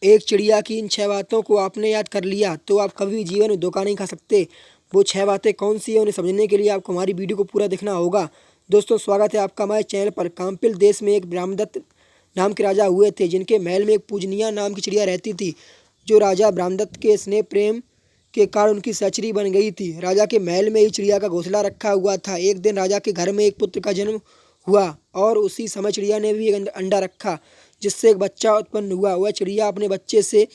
एक चिड़िया की इन 6 बातों को आपने याद कर लिया तो आप कभी भी जीवन में धोखा नहीं खा सकते। वो 6 बातें कौन सी है उन्हें समझने के लिए आपको हमारी वीडियो को पूरा देखना होगा। दोस्तों स्वागत है आपका हमारे चैनल पर। काम्पिल देश में एक ब्रह्मदत्त नाम के राजा हुए थे जिनके महल में एक पूजनिया नाम की चिड़िया रहती थी। जो राजा ब्रह्मदत्त के स्नेह प्रेम के कारण उनकी सहचरी बन गई थी। राजा के महल में ही चिड़िया का घोंसला रखा हुआ था। एक दिन राजा के घर में एक पुत्र का जन्म हुआ और उसी समय चिड़िया ने भी एक अंडा रखा जिससे एक बच्चा उत्पन्न हुआ। वह चिड़िया अपने बच्चे से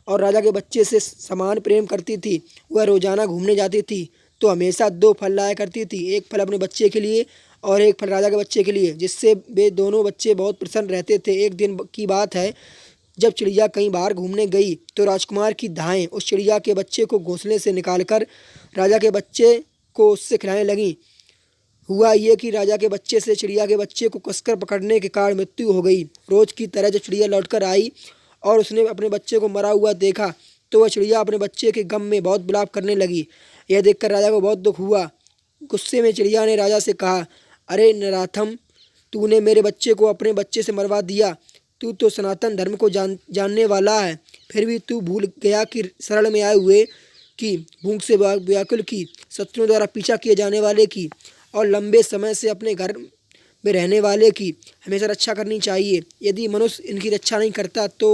और राजा के बच्चे से समान प्रेम करती थी। वह रोजाना घूमने जाती थी तो हमेशा 2 फल लाया करती थी, एक फल अपने बच्चे के लिए और एक फल राजा के बच्चे के लिए, जिससे वे दोनों बच्चे बहुत प्रसन्न रहते थे। एक दिन की बात है जब चिड़िया कहीं बाहर घूमने गई तो राजकुमार की धाएँ उस चिड़िया के बच्चे को घोंसले से निकालकर राजा के बच्चे को उससे खिलाने लगीं। हुआ ये कि राजा के बच्चे से चिड़िया के बच्चे को कसकर पकड़ने के कारण मृत्यु हो गई। रोज की तरह जब चिड़िया लौटकर आई और उसने अपने बच्चे को मरा हुआ देखा तो वह चिड़िया अपने बच्चे के गम में बहुत विलाप करने लगी। यह देखकर राजा को बहुत दुख हुआ। गुस्से में चिड़िया ने राजा से कहा, अरे नराधम, तूने मेरे बच्चे को अपने बच्चे से मरवा दिया। तू तो सनातन धर्म को जानने वाला है, फिर भी तू भूल गया कि शरण में आए हुए की, भूख से व्याकुल की, शत्रुओं द्वारा पीछा किए जाने वाले की और लंबे समय से अपने घर में रहने वाले की हमेशा रक्षा करनी चाहिए। यदि मनुष्य इनकी रक्षा नहीं करता तो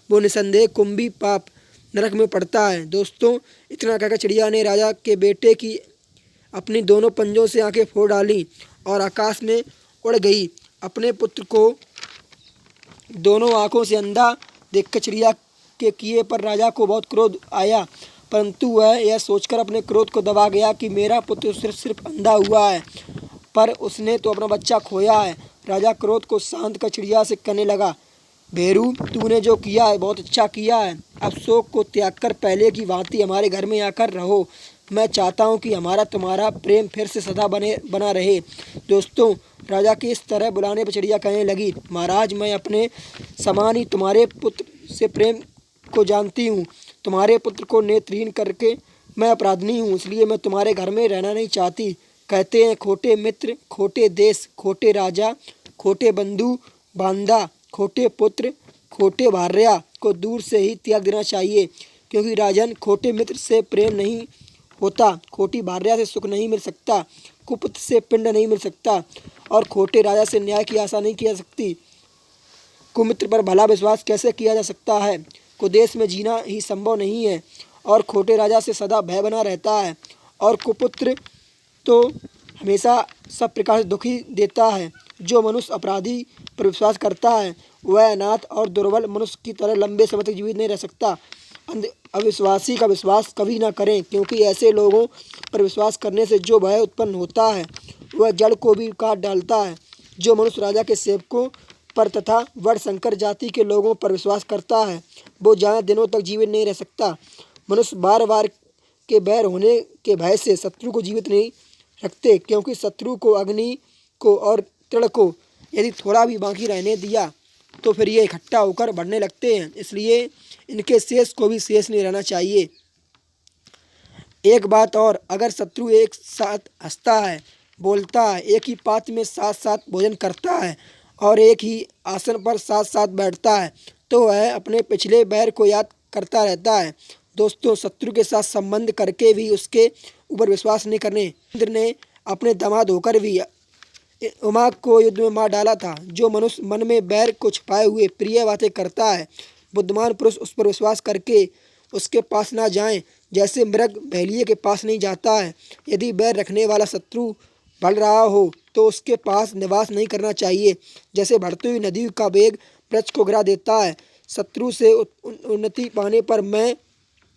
वो निसंदेह कुंभी पाप नरक में पड़ता है। दोस्तों इतना कहकर चिड़िया ने राजा के बेटे की अपनी दोनों पंजों से आंखें फोड़ डाली और आकाश में उड़ गई। अपने पुत्र को दोनों आंखों से अंधा देखकर चिड़िया के किए पर राजा को बहुत क्रोध आया, परंतु वह यह सोचकर अपने क्रोध को दबा गया कि मेरा पुत्र सिर्फ अंधा हुआ है, पर उसने तो अपना बच्चा खोया है। राजा क्रोध को शांत कर चिड़िया से कहने लगा, भेरू, तूने जो किया है बहुत अच्छा किया है। अब शोक को त्याग कर पहले की भांति हमारे घर में आकर रहो। मैं चाहता हूँ कि हमारा तुम्हारा प्रेम फिर से सदा बना रहे। दोस्तों राजा के इस तरह बुलाने पर चिड़िया कहने लगी, महाराज, मैं अपने समान ही तुम्हारे पुत्र से प्रेम को जानती हूँ। तुम्हारे पुत्र को नेत्रहीन करके मैं अपराधी हूँ, इसलिए मैं तुम्हारे घर में रहना नहीं चाहती। कहते हैं खोटे मित्र, खोटे देश, खोटे राजा, खोटे बंधु बांधा, खोटे पुत्र, खोटे भार्या को दूर से ही त्याग देना चाहिए, क्योंकि राजन खोटे मित्र से प्रेम नहीं होता, खोटी भार्या से सुख नहीं मिल सकता, कुपुत्र से पिंड नहीं मिल सकता और खोटे राजा से न्याय की आशा नहीं की जा सकती। कुमित्र पर भला विश्वास कैसे किया जा सकता है? कुदेश में जीना ही संभव नहीं है और खोटे राजा से सदा भय बना रहता है और कुपुत्र तो हमेशा सब प्रकार से दुखी देता है। जो मनुष्य अपराधी पर विश्वास करता है वह अनाथ और दुर्बल मनुष्य की तरह लंबे समय तक जीवित नहीं रह सकता। अविश्वासी का विश्वास कभी ना करें, क्योंकि ऐसे लोगों पर विश्वास करने से जो भय उत्पन्न होता है वह जड़ को भी काट डालता है। जो मनुष्य राजा के सेवकों पर तथा वर्ण संकर जाति के लोगों पर विश्वास करता है वो ज़्यादा दिनों तक जीवित नहीं रह सकता। मनुष्य बार बार के बैर होने के भय से शत्रु को जीवित नहीं रखते, क्योंकि शत्रु को, अग्नि को और तृण को यदि थोड़ा भी बाकी रहने दिया तो फिर ये इकट्ठा होकर बढ़ने लगते हैं, इसलिए इनके शेष को भी शेष नहीं रहना चाहिए। एक बात और, अगर शत्रु एक साथ हंसता है, बोलता है, एक ही पात्र में साथ साथ भोजन करता है और एक ही आसन पर साथ साथ बैठता है तो वह अपने पिछले बैर को याद करता रहता है। दोस्तों शत्रु के साथ संबंध करके भी उसके ऊपर विश्वास नहीं करने। इंद्र ने अपने दामाद होकर भी उमा को युद्ध में मार डाला था। जो मनुष्य मन में बैर को छुपाए हुए प्रिय बातें करता है, बुद्धिमान पुरुष उस पर विश्वास करके उसके पास ना जाएं, जैसे मृग बहेलिए के पास नहीं जाता है। यदि बैर रखने वाला शत्रु बढ़ रहा हो तो उसके पास निवास नहीं करना चाहिए, जैसे बढ़ती हुई नदी का वेग वृक्ष को गिरा देता है। शत्रु से उन्नति पाने पर मैं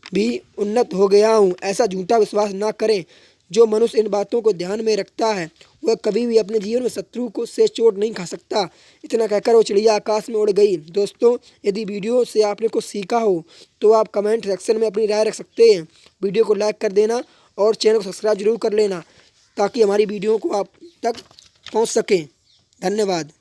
भी उन्नत हो गया हूँ, ऐसा झूठा विश्वास ना करें। जो मनुष्य इन बातों को ध्यान में रखता है वह कभी भी अपने जीवन में शत्रु को से चोट नहीं खा सकता। इतना कहकर वो चिड़िया आकाश में उड़ गई। दोस्तों यदि वीडियो से आपने कुछ सीखा हो तो आप कमेंट सेक्शन में अपनी राय रख सकते हैं। वीडियो को लाइक कर देना और चैनल को सब्सक्राइब जरूर कर लेना ताकि हमारी वीडियो को आप तक पहुंच सकें। धन्यवाद।